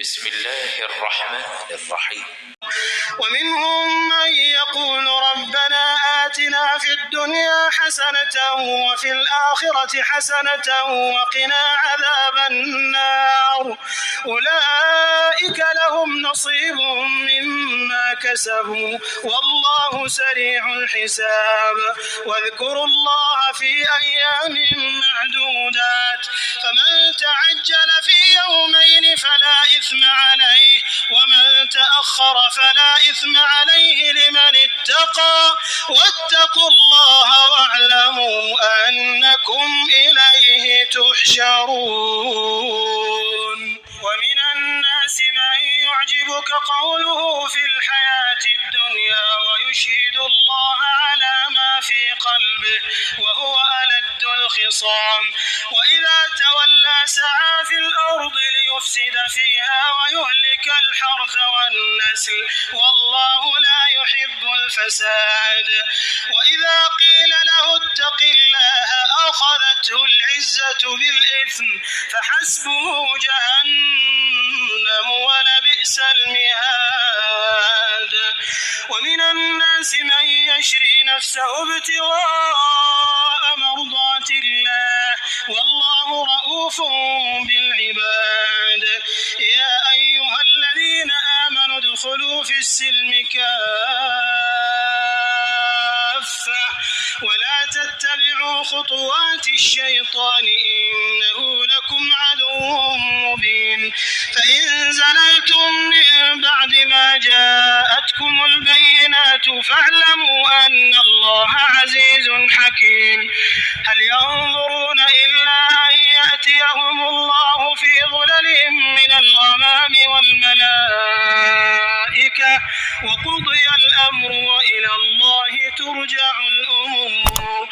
بسم الله الرحمن الرحيم. ومنهم من يقول ربنا آتنا في الدنيا حسنة وفي الآخرة حسنة وقنا عذاب النار أولئك لهم نصيب مما كسبوا والله سريع الحساب. واذكروا الله في أيام معدودات فمن تعجل في يومين فلا إثم عليه ومن تأخر فلا إثم عليه لمن اتقى واتقوا الله واعلموا أنكم إليه تحشرون. ومن الناس من يعجبك قوله في الحياة الدنيا ويشهد الله على ما في قلبه وهو ألد الخصام وإذا تولى سعى في الأرض ليفسد فيها ويهلك الحرث والنسل والله لا يحب الفساد. وإذا قيل له اتق الله أخذته العزة بالإثم فحسبه جهنم ولبئس المهاد. ومن الناس من يشري نفسه ابتغاء مرضات الله والله رؤوف بالعباد. يا أيها الذين آمنوا ادخلوا في السلم كافة ولا تتبعوا خطوات الشيطان إنه لكم عدو مبين. فإن زللتم من بعد ما جاءتكم البينات فاعلموا أن الله عزيز حكيم. هل ينظرون إلا أن يأتيهم الله في ظلل من الغمام والملائكة وقضي الأمر وإلى الله ترجع الأمور.